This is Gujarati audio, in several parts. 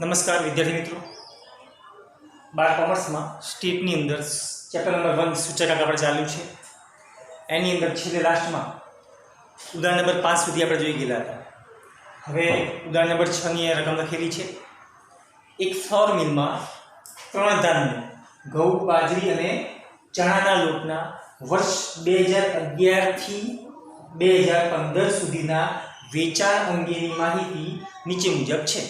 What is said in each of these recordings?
નમસ્કાર વિદ્યાર્થી મિત્રો, 12 કોમર્સમાં સ્ટેટની અંદર ચેપ્ટર નંબર 1 સૂચકાંક આપણે ચાલ્યું છે. એની અંદર છેલ્લે લાસ્ટમાં ઉદાહરણ નંબર 5 સુધી આપણે જોઈ ગયેલા હતા. હવે ઉદાહરણ નંબર 6 ની રકમ લખેલી છે. એક ફ્લોર મિલમાં 3 ધાન્ય ઘઉં, બાજરી અને ચણાના લોટના વર્ષ 2011 થી 2015 સુધીના વેચાણ અંગેની માહિતી નીચે મુજબ છે.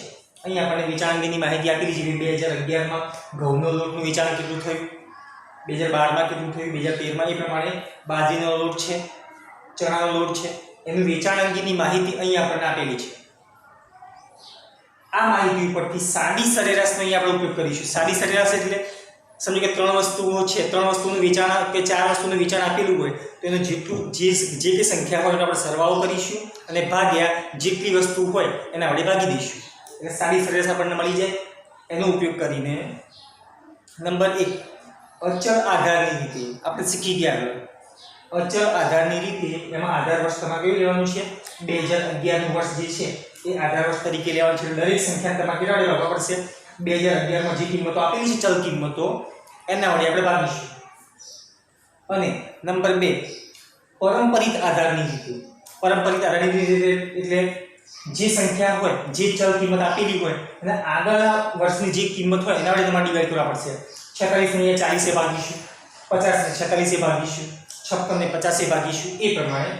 અહીં આપણે વેચાણ અંગેની માહિતી આપેલી છે કે 2011માં ઘઉંનો લોટનું વેચાણ કેટલું થયું, 2012માં કેટલું થયું, 2013માં એ પ્રમાણે બાજરીનો લોટ છે, ચણાનો લોટ છે, એનું વેચાણ અંગેની માહિતી અહીં આપણને આપેલી છે. આ માહિતી ઉપરથી સાદી સરેરાશનો અહીં આપણે ઉપયોગ કરીશું. સાદી સરેરાશ એટલે સમજો કે 3 વસ્તુઓ છે, 3 વસ્તુનું વેચાણ કે 4 વસ્તુનું વેચાણ આપેલું હોય તો એનો જેટલું જે કે સંખ્યા હોય એનો આપણે સરવાળો કરીશું અને ભાગ્યા જેટલી વસ્તુ હોય એના વડે ભાગી દઈશું. એટલે સાદી સરેરાશ આપણને મળી જાય. એનો ઉપયોગ કરીને નંબર 1 અચળ આધારની રીતે આપણે શીખી ગયા. અચળ આધારની રીતે એમાં આધાર વર્ષ તમારે કયું લેવાનું છે? 2011 નું વર્ષ જે છે એ આધાર વર્ષ તરીકે લેવાનું છે. દરેક સંખ્યા તમારે કેટલા વડે ભાગવા પડશે? 2011 માં જે કિંમતો આપેલી છે ચલ કિંમતો એના વડે આપણે ભાગીશું. અને નંબર 2 પરંપરિત આધારની રીતે. પરંપરિત આધારની રીતે એટલે જે સંખ્યા હોય, જે ચલ કિંમત આપેલી હોય અને આગળના વર્ષની જે કિંમત હોય એના વડે તમારે ડિવાઈડ કરવા પડશે. 46 ને 40 એ ભાગીશું, 50 ને 46 એ ભાગીશું, 56 ને 50 એ ભાગીશું. એ પ્રમાણે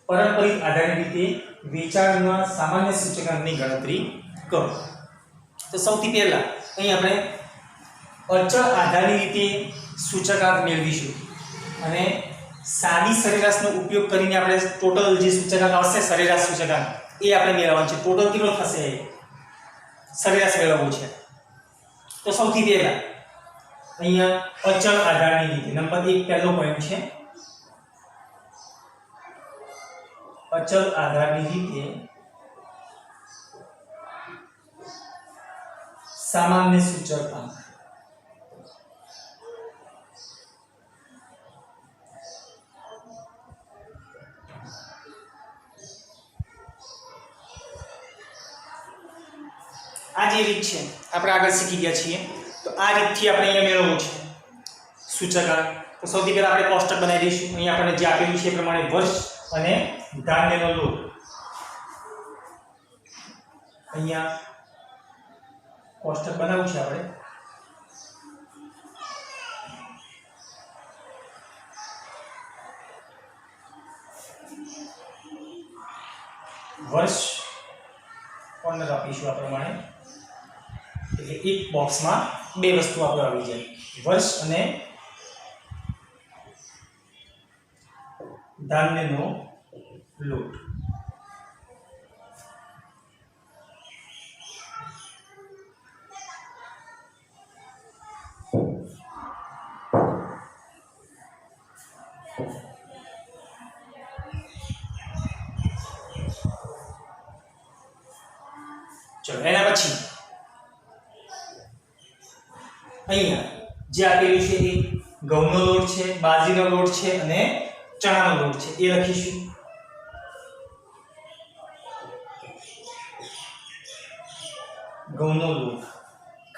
પરંપરિત આધારની રીતે વેચાણના સામાન્ય સૂચકાંકની ગણતરી કરો. તો સૌથી પહેલા અહીં આપણે અચળ આધારની રીતે સૂચકાંક મેળવીશું અને સાદી સરેરાશનો ઉપયોગ કરીને આપણે ટોટલ જે સૂચકાંક આવશે સરેરાશ સૂચકાંક એ આપણે મેળવવાનું છે. ટોટલ કેટલો થશે સરેરાશ મેળવવું છે. તો સૌથી પહેલા અહીંયા અચળ આધારની રીતે નંબર 1 પહેલો પોઈન્ટ છે. અચળ આધારની રીતે સામાન્ય સૂચકાંક. આ જે રીત છે આપણે આગળ શીખી ગયા છીએ. તો આ રીતથી આપણે અહીંયા મેળવવું છે સૂચકાંક. તો સૌથી પહેલા આપણે કોષ્ટક બનાવી દઈશું. અહીંયા આપણને જે આપેલું છે એ પ્રમાણે વર્ષ અને ધાન્યનો લોટ. અહીંયા કોષ્ટક બનાવવું છે આપણે. વર્ષ 15 આપીશું આ પ્રમાણે. એટલે એક બોક્સમાં 2 વસ્તુ આપણે આવી જાય, વર્ષ અને ધાન્યનો લોટ. ચલો એના પછી અહીંયા જે આપેલું છે એ ઘઉંનો લોટ છે, બાજરીનો લોટ છે અને ચણાનો લોટ છે એ લખીશું. ઘઉંનો લોટ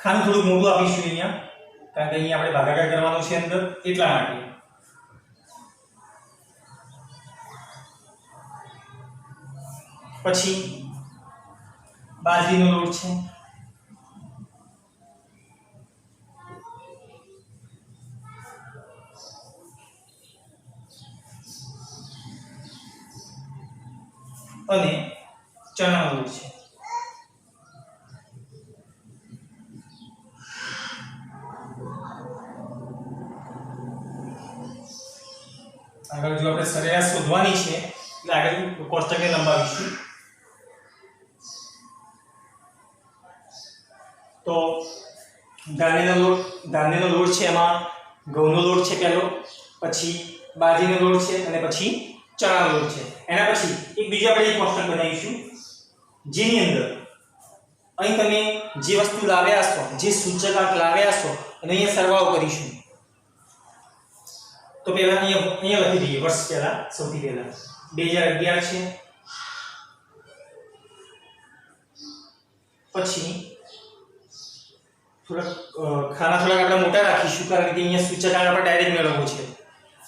ખાનું થોડું મોટું આપીશું અહીંયા, કારણ કે અહીંયા આપણે ભાગાકાર કરવાનો છે અંદર એટલા માટે. પછી બાજરીનો લોટ છે, અને ચણાનો લોટ છે. આગળ જો આપણે સરેરાશ શોધવાની છે એટલે આગળ કોષ્ટકને લંબાવીશું. તો ધાન્યનો લોટ છે, એમાં ઘઉંનો લોટ છે પહેલો, પછી બાજરીનો લોટ છે અને પછી ચણાનો લોટ છે. એના પછી એક બીજું આપણે એક કોષ્ટક બનાવીશું જેની અંદર અહીં તમે જે વસ્તુ લાવ્યા છો, જે સૂચકાંક લાવ્યા છો અને અહીંયા સરવાળો કરીશું. તો પહેલા અહીંયા લખી દઈએ વર્ષ. પહેલા સૌથી પહેલા 2011 છે, પછી થોડા ખાના થોડાક આપણે મોટા રાખીશું કારણ કે અહીંયા સૂચકાંક આપણે ડાયરેક્ટ મેળવવો છે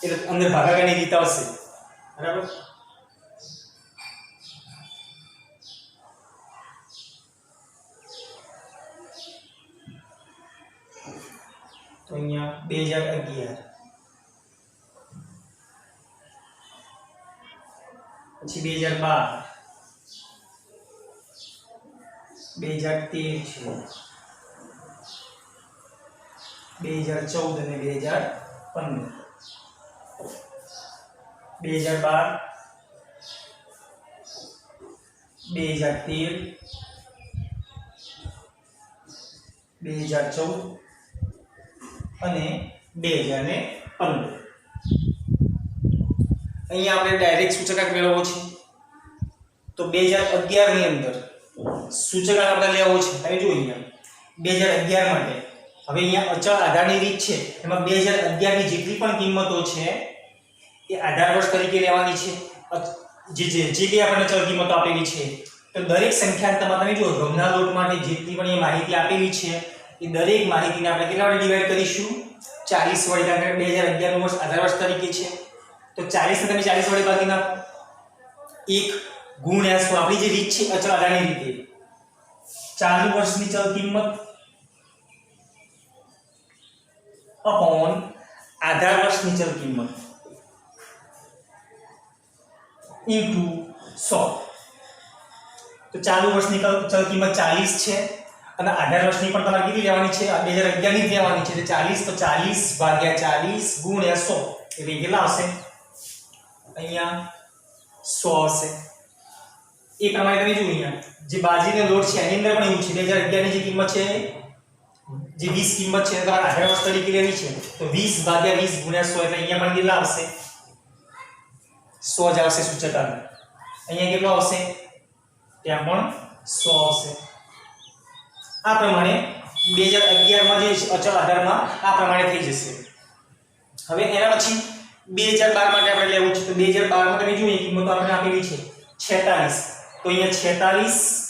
એટલે અંદર ભાગાકારની રીત આવશે બરાબર તો અહીંયા 2011 પછી 2012 2013 છે 2014 અને 2015 2012 2013 2014 અને 2015 અહીંયા આપણે ડાયરેક્ટ સૂચકાંક મેળવવો છે તો 2011 ની અંદર સૂચકાંક આપણે લેવો છે તમે જો અહીંયા 2011 માટે હવે અહીંયા અચળ આધારની રીત છે એમાં 2011 ની જેટલી પણ કિંમતો છે એ આધાર વર્ષ તરીકે લેવાની છે જે કે આપણને ચલ કિંમતો આપેલી છે તો દરેક સંખ્યાંકમાં તમે જો ગમના લોટ માટે જેટલી પણ એ માહિતી આપેલી છે એ દરેક માહિતીને આપણે કેટલા વડે ડિવાઈડ કરીશું 40 વડે કારણ કે 2011 નું વર્ષ આધાર વર્ષ તરીકે છે તો 40 ને તમે 40 વડે ભાગી નાખો 1 ગુણ્યા 100 આપણી જે રીત છે અચળ આધારની રીતે ચાલુ વર્ષની ચલ કિંમત अपॉन आधार वर्षની ચલ કિંમત ઇન્ટુ 100 તો ચાલુ વર્ષની ચલ કિંમત 40 છે અને આધાર વર્ષની પણ તમારે કેટલી લેવાની છે 2011 ની લેવાની છે એટલે 40 તો 40 ભાગ્યા 40 ગુણ્યા 100 એટલે કેટલા આવશે અહીંયા 100 આવશે એ પ્રમાણે તમે જો અહીંયા જે બાજરીનો લોટ છે એની અંદર પણ એવું છે 2011 ની જે કિંમત છે જે 20 કિંમત છે તમારે આધાર વર્ષ તરીકે લેવી છે તો 20 ભાગ્યા 20 ગુણ્યા 100 એટલે અહીંયા પણ કેટલા આવશે 100 જ આવશે સૂચકાંક અહીંયા કેટલો આવશે ત્યાં પણ 100 આવશે આ પ્રમાણે 2011 માં જે અચળ આધારમાં આ પ્રમાણે થઈ જશે હવે એના પછી 2012 માટે આપણે લેવું છે તો 2012 માં તમે જોઈએ કિંમતો આપણે આપેલી છે 46 તો અહીંયા 46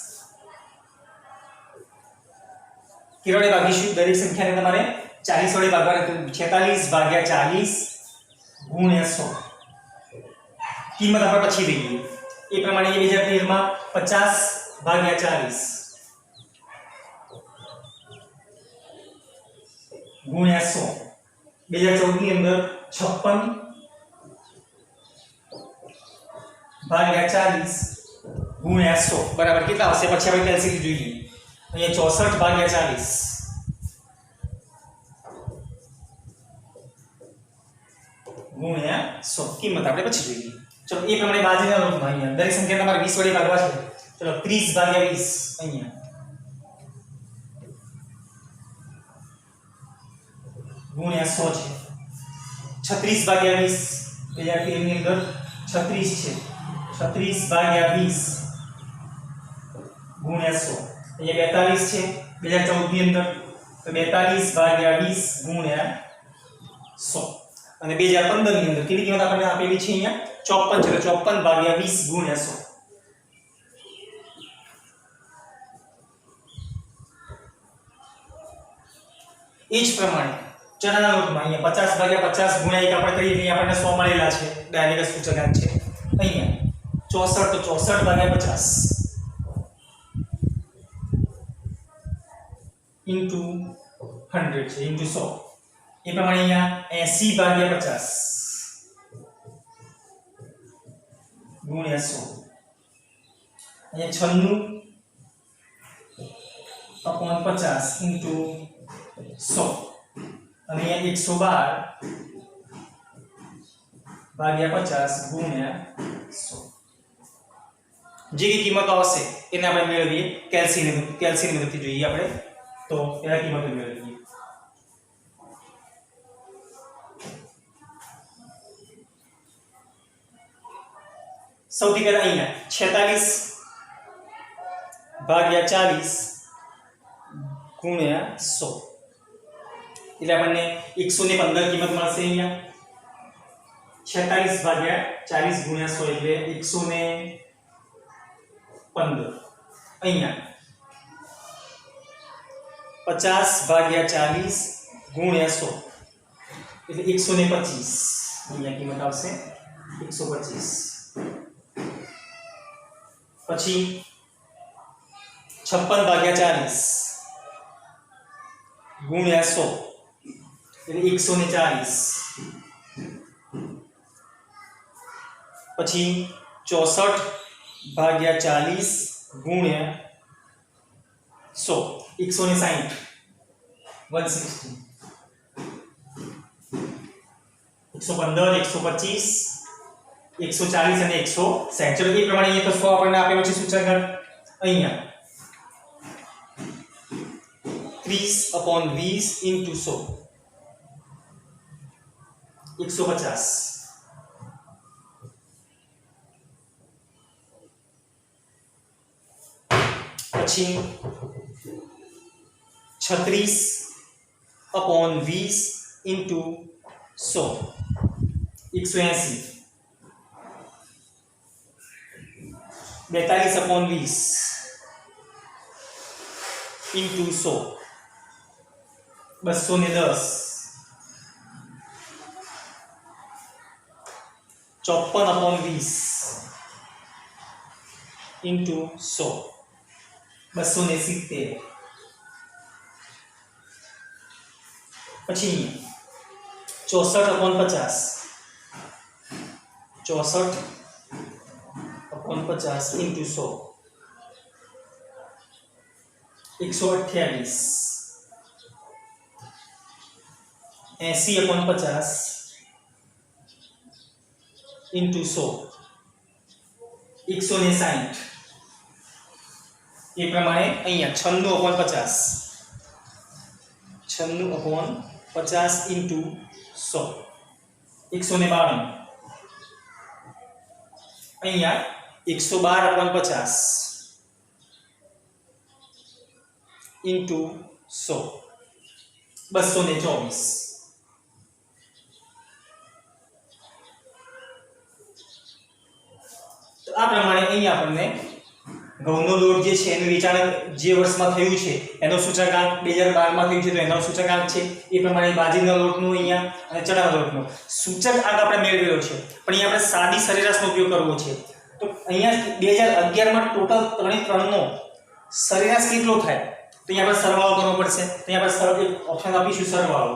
કેટલા વડે ભાગીશું દરેક સંખ્યાને તમારે 40 વડે ભાગવાની તો 46 ભાગ્યા 40 ગુણ્યા 100 કિંમત આપણે પછી લઈએ એ પ્રમાણે 2013 માં 50 ભાગ્યા 40 ગુણ્યા 100 2014 ની અંદર 56 ભાગ્યા 40 ગુણ્યા 100 બરાબર કેટલા આવશે પછી આપણે કેલ્ક્યુલેટ જોઈએ અહીંયા 64 ભાગ્યા 40 ગુણ્યા 100 કિંમત આપણે પછી જોઈએ ચલો એ પ્રમાણે બાજુના લોટમાં અહીંયા દરેક સંખ્યા તમારે 20 વડે ભાગવા છે ચલો 30 ભાગ્યા 20 અહીંયા ગુણ્યા 100 છે 36 ભાગ્યા 20 2013 ની અંદર 36 છે 36 ભાગ્યા 20 ગુણ્યા 100 અહીંયા 42 છે 2014 ની અંદર તો 42 ભાગ્યા 20 ગુણ્યા 100 અને 2015 ની અંદર કેટલી કિંમત આપણને આપેલી છે અહીંયા 54 છે તો 54 ભાગ્યા 20 ગુણ્યા 100 એ જ પ્રમાણે ચણાના લોટમાં અહીંયા 50 ભાગ્યા 50 ગુણ્યા 1 આપણે કરીએ અહીંયા આપણને 100 મળેલા છે ડાયરેક્ટ સૂચકાંક છે અહીંયા 64 તો 64 ભાગ્યા 50 into 100 છે into 100 એ પ્રમાણે અહીંયા 80 ભાગ્યા 50 ગુણ્યા 100 અહીંયા 96 upon 50 into 100 અને અહીંયા 112 ભાગ્યા 50 ગુણ્યા 100 જે કે કિંમતો આવશે એને આપણે મેળવીએ કેલ્સીની મદદથી જોઈએ આપણે તો એના કિંમતો મેળવીએ સૌથી પહેલા અહીંયા 46 ભાગ્યા 40 ગુણ્યા 100 એટલે આપણને 115 કિંમત મળશે અહીંયા 46 ભાગ્યા 40 ગુણ્યા 100 એટલે 115 અહીંયા 50 ભાગ્યા 40 ગુણ્યા 100 એટલે 125 અહીંયા કિંમત આવશે 125. પછી 56 ભાગ્યા 40 ગુણ્યા 100 એટલે 140. પછી 64 ભાગ્યા 40 ગુણ્યા 100 160 160. 115 125 140 અને 160. ચલો એ પ્રમાણે અહીંયા તો 100 આપણને આપેલો છે સૂચકાંક. અહીંયા 30/20 into 100 150. પછી 36/20 into 100 180. 42/20 into 100 210. 54/20 into 100 270. પછી 64/50 64/50 into 100 128. 80/50 into 100 160. એ પ્રમાણે અહીંયા 96/50 96/50 into 100 192. અહીંયા 112/50 into 100 224. તો આ પ્રમાણે અહીંયા આપણને ઘઉંનો લોટ જે છે એનું વેચાણ જે વર્ષમાં થયું છે એનો સૂચકાંક 2012 માં થયું છે તો એનો સૂચકાંક છે. એ પ્રમાણે બાજરીના લોટનું અહીંયા અને ચણાના લોટનો સૂચકાંક આપણે મેળવેલો છે. પણ અહીંયા આપણે સાદી સરેરાશનો ઉપયોગ કરવો છે. તો અહીંયા 2011 માં ટોટલ 3 નો સરેરાશ કેટલો થાય તો અહીંયા આપણે સરવાળો કરવો પડશે. તો અહીંયા આપણે એક ઓપ્શન આપીશું સરવાળો.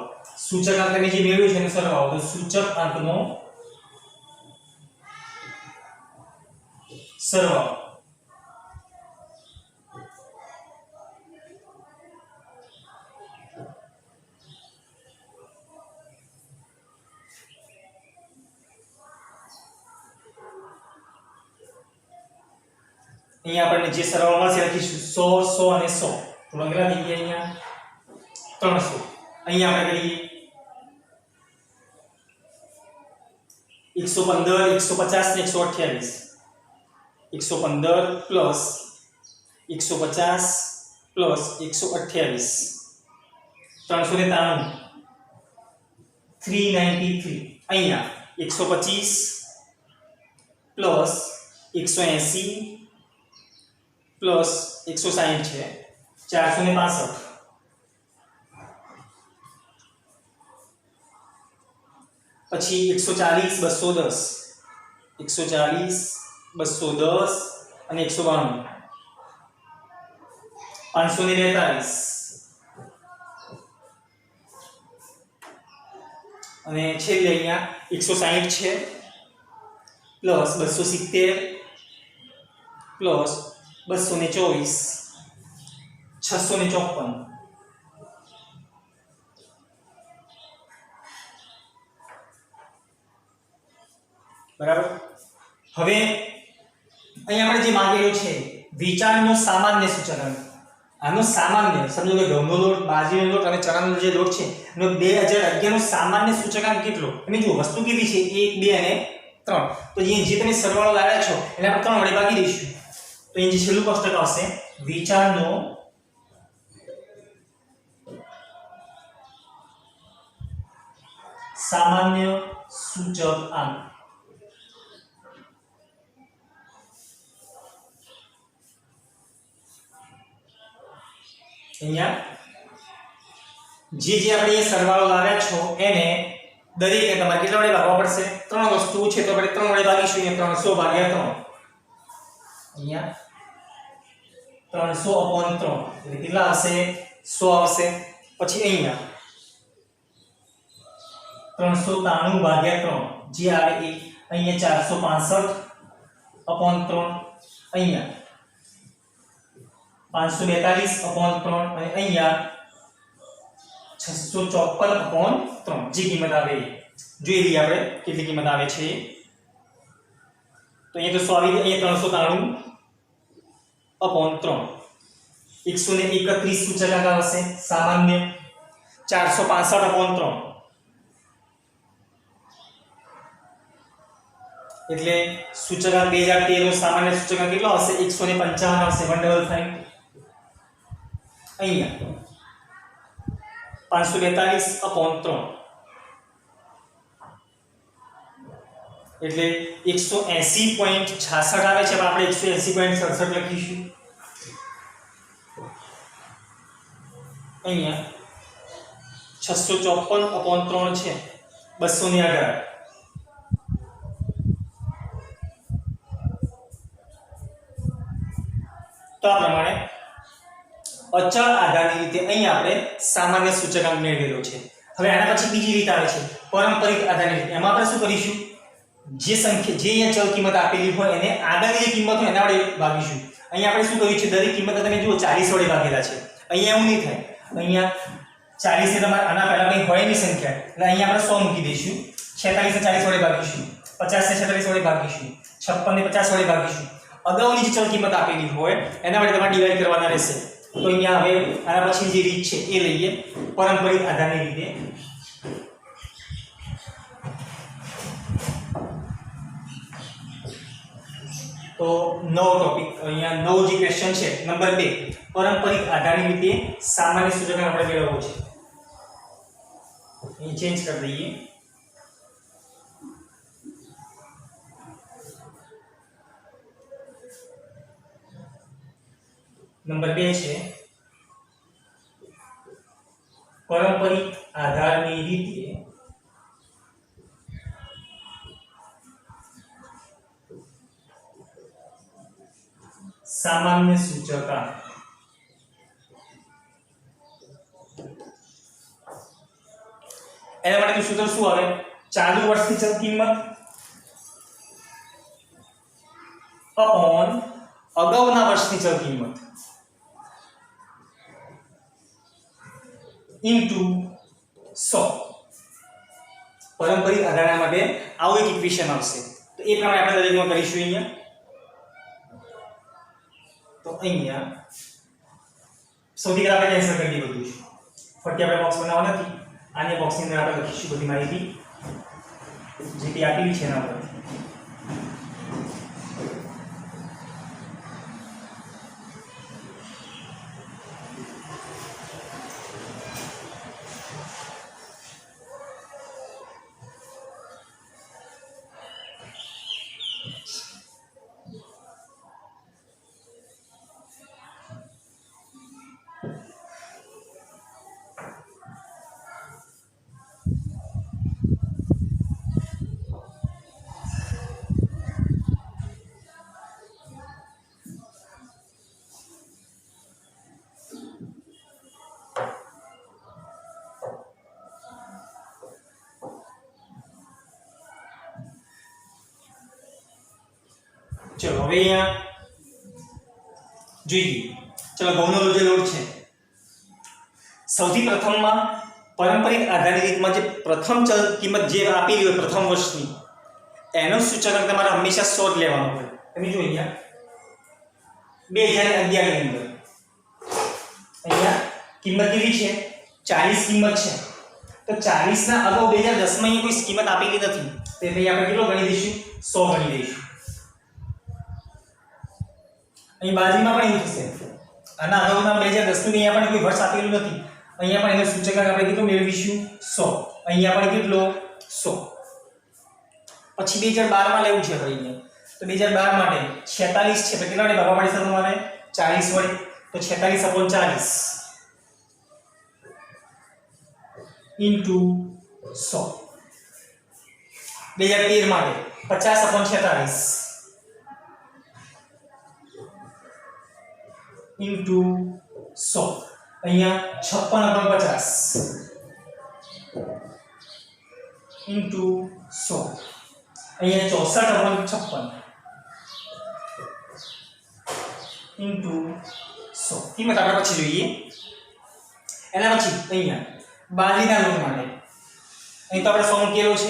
સૂચકાંક તમે જે મેળવ્યું છે એનો સરવાળો. તો સૂચકાંકનો સરવાળો અહીંયા આપણને જે સરવાળો મળશે લખીશું 100 100 અને 100. તો કેટલા થઈ ગયા અહીંયા 300. અહીંયા આપણે કરીએ 115 150 ને 128. 115 પ્લસ 150 પ્લસ 128 393 393. અહીંયા 125 પ્લસ 180 પ્લસ 160 છે 465. પછી 140 210 140 210 અને 192 542 અને છેલ્લે અહીંયા 160 છે પ્લસ 270 પ્લસ 224 654. બરાબર. હવે અહીં આપણે જે માંગેલું છે વેચાણનો સામાન્ય સૂચકાંક. આનો સામાન્ય સમજો કે ઘઉંનો લોટ બાજરીનો લોટ અને ચણાનો જે લોટ છે એનો 2011 નો સામાન્ય સૂચકાંક કેટલો તમે જુઓ વસ્તુ કેવી છે 1 2 અને 3. તો જે તમે સરવાળો લાવ્યા છો એને આપણે 3 વડે ભાગી દઈશું. તો અહીં જે છેલ્લું કોષ્ટક આવશે વેચાણનો સામાન્ય સૂચકાંક. અહીંયા જે આપણે એ સરવાળો લાવ્યા છો એને દરેકને તમારે કેટલા વડે ભાગવા પડશે? ત્રણ વસ્તુઓ છે તો આપણે 3 વડે ભાગીશું. અહીંયા 300 ભાગ્યા 3, અહીંયા 300/3 એટલે કેટલા આવશે? 100 આવશે. પછી અહીંયા 393 ભાગ્યા 3 જે આવે એ અહીંયા 465/3, અહીંયા 542/3 અને અહીંયા 654/3 જે કિંમત આવે એ જોઈ લઈએ આપણે કેટલી કિંમત આવે છે. તો અહીંયા તો 100 આવી ગઈ. અહીંયા 393/3 131 સૂચકાંક આવશે સામાન્ય. 465/3 એટલે સૂચકાંક 2013 નો સામાન્ય સૂચકાંક કેટલો આવશે? 155 આવશે. 155. અહીંયા 542/3 એટલે 180.66 આવે છે. આપણે 180.67 લખીશું. અહીંયા 654/3 છે 218. તો આ પ્રમાણે અચળ આધારની રીતે અહીંયા આપણે સામાન્ય સૂચકાંક મેળવેલો છે. હવે આના પછી બીજી રીત આવે છે પારંપરિક આધારની રીત. એમાં આપણે શું કરીશું? જે સંખ્યા જે અહીંયા ચલ કિંમત આપેલી હોય એને આગળની જે કિંમત હોય એના વડે ભાગીશું. અહીંયા આપણે શું કર્યું છે? દરેક કિંમત તમે જુઓ 40 વડે ભાગેલા છે. અહીંયા એવું નહીં થાય. અહીંયા 40 ને તમારે આના પહેલા કંઈ હોય નહીં સંખ્યા એટલે અહીંયા આપણે 100 મૂકી દઈશું. 46 ને 40 વડે ભાગીશું. 50 ને 46 વડે ભાગીશું. 56 ને 50 વડે ભાગીશું. અગાઉની જે ચલ કિંમત આપેલી હોય એના વડે તમારે ડિવાઈડ કરવાના રહેશે. તો અહીંયા હવે આના પછી જે રીત છે એ લઈએ પારંપરિક આધારની રીતે. તો નવો ટોપિક અહીંયા નવો જે ક્વેશ્ચન છે નંબર 2 પારંપરિક આધારની રીતે સામાન્ય સૂચકાંક આપણે મેળવવો છે. અહીં ચેન્જ કરી દઈએ. નંબર 2 છે પારંપરિક આધારની રીતે સામાન્ય સૂચકાંક. એના માટેનું સૂત્ર શું આવે? ચાલુ વર્ષની ચલ કિંમત અપોન અગાઉના વર્ષની ચલ કિંમત ઇન્ટુ 100. પારંપરિક આધારના માટે આવું એક ઇક્વેશન આવશે. તો એ પ્રમાણે આપણે દરેકમાં કરીશું. અહીંયા તો અહીંયા સૌથી પહેલા આપણે કેન્સલ કરી દઈએ બધું જ. ફરી આપણે બોક્સ બનાવવા નથી. આને બોક્સની અંદર આપણે લખીશું બધી માહિતી જે કે આપેલી છે એના પર. ચલો હવે અહીંયા જોઈએ. ચલો ઘઉંનો જે લોટ છે સૌથી પ્રથમમાં પારંપરિક આધારની રીતમાં જે પ્રથમ ચલ કિંમત જે આપેલી હોય પ્રથમ વર્ષની એનો સૂચકાંક તમારે હંમેશા 100 જ લેવાનો હોય. તમે જો અહીંયા 2011 ની અંદર અહીંયા કિંમત કેટલી છે? 40 કિંમત છે. તો 40 ના અગાઉ 2010 માં કોઈ કિંમત આપેલી નથી. તો અહીંયા આપણે કેટલો ગણી દઈશું? 100 ગણી દઈશું. અહીં બાજુમાં પણ એવું થશે. આના અગાઉના 2010 નું અહીંયા પણ કોઈ વર્ષ આપેલું નથી. અહીંયા પણ એનો સૂચકાંક આપણે કેટલો મેળવીશું? 100. અહીંયા પણ કેટલો? 100. પછી 2012 માં લેવું છે ભાઈ. તો 2012 માટે 46 છે. તો કેટલા વડે ભાગવા પડશે તમારે? 40 વડે. તો 46/40 ઇન્ટુ 100. 2013 માટે 50/46 ઇન્ટુ 100. અહીંયા 56/50 ઇન્ટુ 100. અહીંયા 64/56 ઇન્ટુ 100. કિંમત આપણે પછી જોઈએ. એના પછી અહીંયા બાજરીના લોટ માટે અહીં તો આપણે ફોર્મ કેવો છે,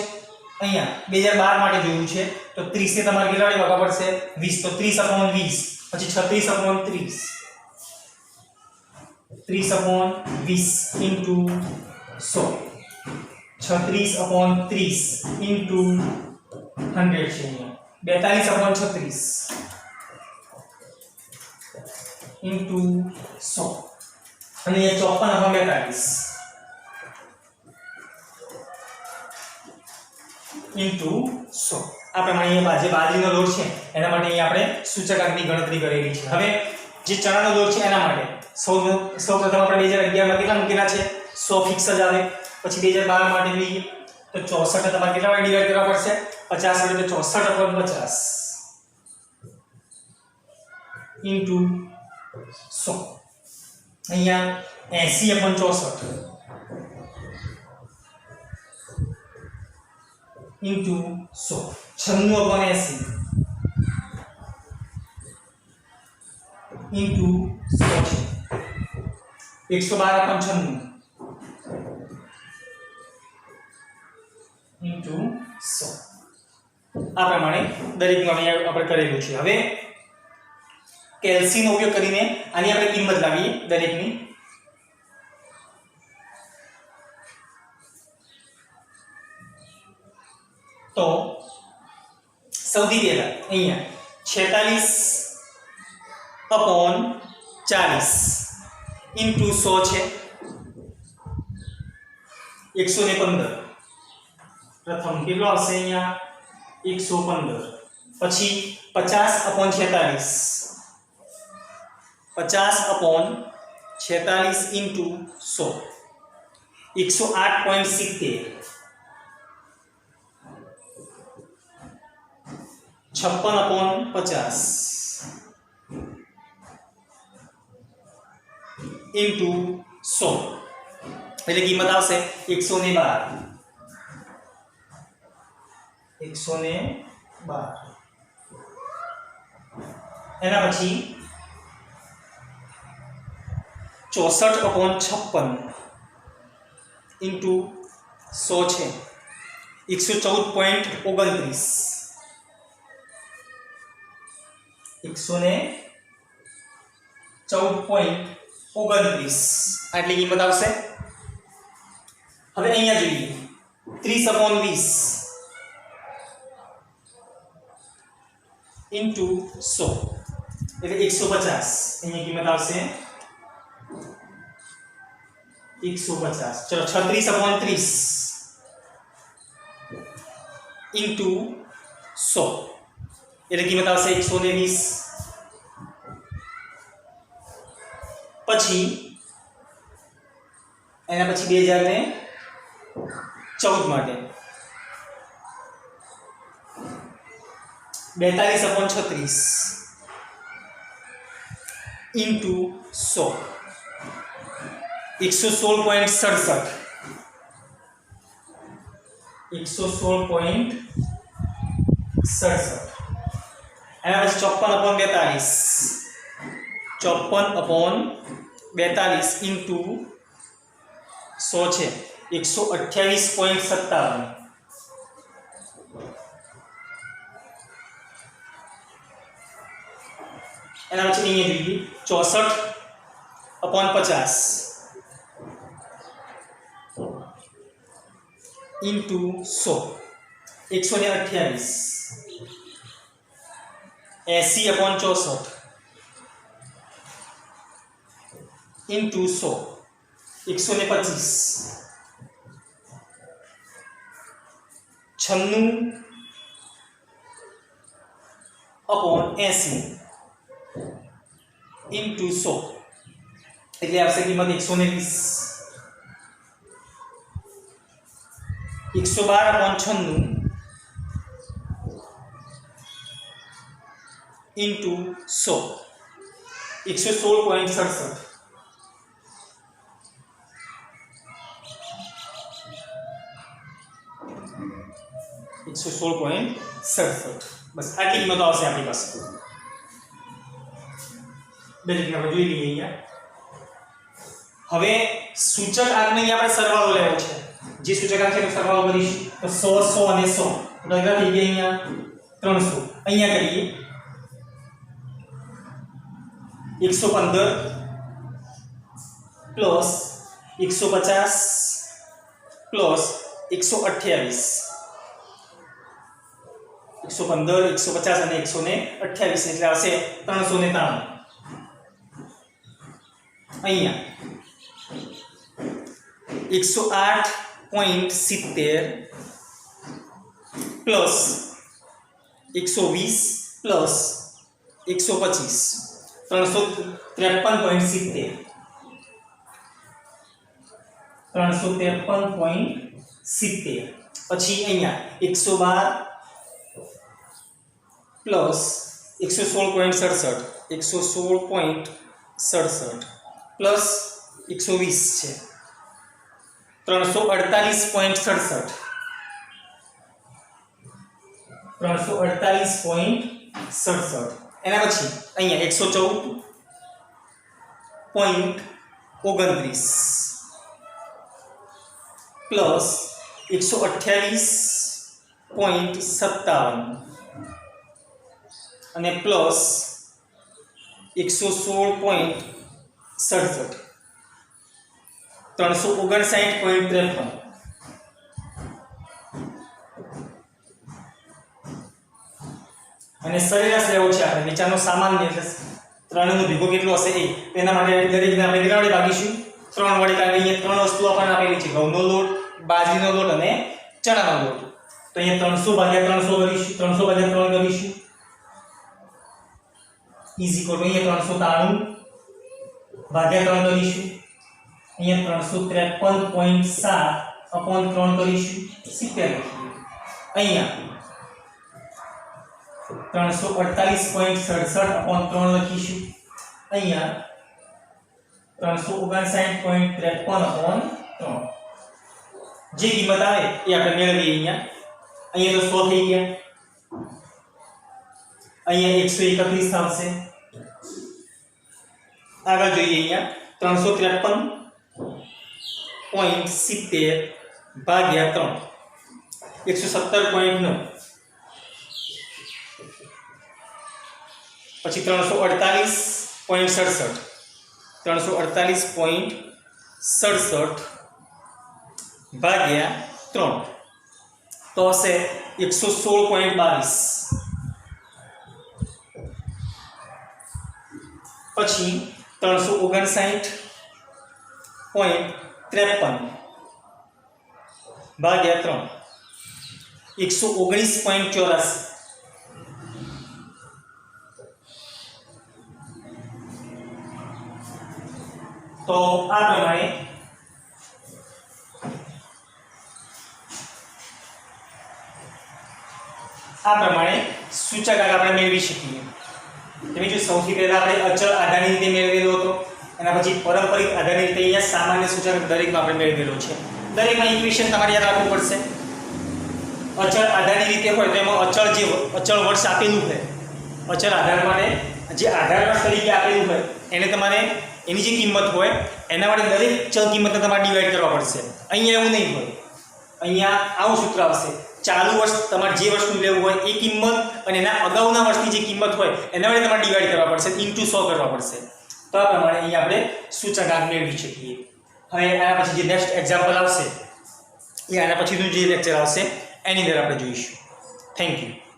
અહીંયા 2012 માટે જોયું છે તો 30 ને તમારે કેટલા વડે ભાગવા પડશે? 20. તો 30/20 પછી 36/30 30/20 ઇન્ટુ 100. 36/30 ઇન્ટુ 100 છે અહીંયા 42/36 ઇન્ટુ 100. અને એ 54/42 ઇન્ટુ 100. આ પ્રમાણે અહીંયા જે બાજરીનો લોટ છે એના માટે અહીંયા આપણે સૂચકાંકની ગણતરી કરેલી છે. હવે જે ચણાનો લોટ છે એના માટે સૌપ્રથમ આપણે 2011 માં કેટલા મૂકેલા છે? 100 ફિક્સ જ આવે. પછી 2012 માટે જોઈએ તો 64 તમારે કેટલા વડે ડિવાઈડ કરવા પડશે? 50 વડે. તો 64/50 ઇન્ટુ 100. અહીંયા 80/64 ઇન્ટુ 100. 96/80 ઇન્ટુ 100 છે 112/96 ઇન્ટુ 100. આ પ્રમાણે દરેકનું આપણે કરેલું છે. હવે કેલ્સીનો ઉપયોગ કરીને આની આપણે કિંમત લાવીએ દરેકની. તો સૌથી પહેલા અહીંયા 46/40 ઇન્ટુ 100 છે 115. પ્રથમ કેટલો આવશે? અહીંયા 115. પછી 50/46 50/46 ઇન્ટુ 100 108.70 56/50 ઇન્ટુ 100 એટલે કિંમત આવશે 112. 112. એના પછી 64/56 ઇન્ટુ 100 છે 114.29 114.29 આટલી કિંમત આવશે. હવે અહીંયા જોઈએ 30/20 ઇન્ટુ 100 એટલે 150. અહીંયા કિંમત આવશે 150. ચલો 36/30 ઇન્ટુ 100 એટલે કિંમત આવશે 120. પછી એના પછી 2014 માટે 42/36 ઇન્ટુ 100 116.67 116.67. એના પછી 54/42 ઇન્ટુ 100 છે 128.57. એના પછી અહીંયા જોઈએ 64/50 ઇન્ટુ 100 128. 80/64 ઇન્ટુ 100 125. 96/80 ઇન્ટુ 100 એટલે આવશે કિંમત 120. 112/96 ઇન્ટુ 100 116.67 116.67 બસ આટલી કિંમતો આવશે આપણી પાસે દરેકને આપણે જોઈ લઈએ અહીંયા હવે સૂચક આંકને આપણે સરવાળો લેવો છે જે સૂચક આંક છે એનો સરવાળો કરીશું તો 100 100 અને 100 તો કેટલા થઈ ગયા અહીંયા 300 અહીંયા કરીએ 115 પ્લસ 150 પ્લસ 128 115 150 અને 128 એટલે આવશે 393 અહીંયા 108.70 પ્લસ 120 પ્લસ 125 353.70 353.70 પછી અહીંયા 112 પ્લસ 116.67 116.67 પ્લસ 120 છે 348.67 348.67 એના પછી અહીંયા 114.29 પ્લસ 128.57 અને પ્લસ 116.67 359.53 અને સરેરાશ લેવો છે આપણે વિચારનો સામાન્ય એટલે ત્રણનો ભેગો કેટલો હશે એ તેના માટે દરેકને આપણે કેટલા વડે ભાગીશું 3 વડે કારણ કે અહીંયા ત્રણ વસ્તુ આપણને આપેલી છે ઘઉંનો લોટ બાજરીનો લોટ અને ચણાનો લોટ તો અહીંયા 300/300 કરીશું 300/3 કરીશું ઇઝ ઇક્વલ ટુ અહીંયા 393/3 કરીશું અહીંયા 353.7/3 કરીશું 70 અહીંયા 348.67/3 લખીશું અહીંયા 359.53/3 જે કિંમત આવે એ આપણે મેળવીએ અહીંયા તો 100 થઈ ગયા અહીંયા 131 આવશે આગળ જોઈએ અહીંયા 353.70/3 117.9 પછી 348.67 348.67/3 તો હશે 116.22 પછી 359.53/3 119.84 તો આ પ્રમાણે સૂચક આંક આપણે મેળવી શકીએ તમે જો સૌથી પહેલા આપણે અચળ આધારની રીતે મેળવેલો હતો એના પછી પારંપરિક આધારની રીતે અહીંયા સામાન્ય સૂચક દરેકમાં આપણે મેળવેલો છે દરેકમાં ઇક્વેશન તમારે યાદ રાખવું પડશે અચળ આધારની રીતે હોય તો એમાં અચળ વર્ષ આપેલું હોય અચળ આધાર માટે જે આધાર વર્ષ તરીકે આપેલું હોય એને તમારે એની જે કિંમત હોય એના માટે દરેક ચલ કિંમતને તમારે ડિવાઈડ કરવા પડશે અહીંયા એવું નહીં હોય અહીંયા આવું સૂત્ર આવશે ચાલુ વર્ષ તમારે જે વર્ષનું લેવું હોય એ કિંમત અને એના અગાઉના વર્ષની જે કિંમત હોય એના માટે તમારે ડિવાઈડ કરવા પડશે ઇન્ટુ 100 કરવા પડશે તો આ પ્રમાણે અહીંયા આપણે સૂચકાંક મેળવી શકીએ હવે આના પછી જે નેક્સ્ટ એક્ઝામ્પલ આવશે એ આના પછીનું જે લેક્ચર આવશે એની અંદર આપણે જોઈશું થેન્ક યુ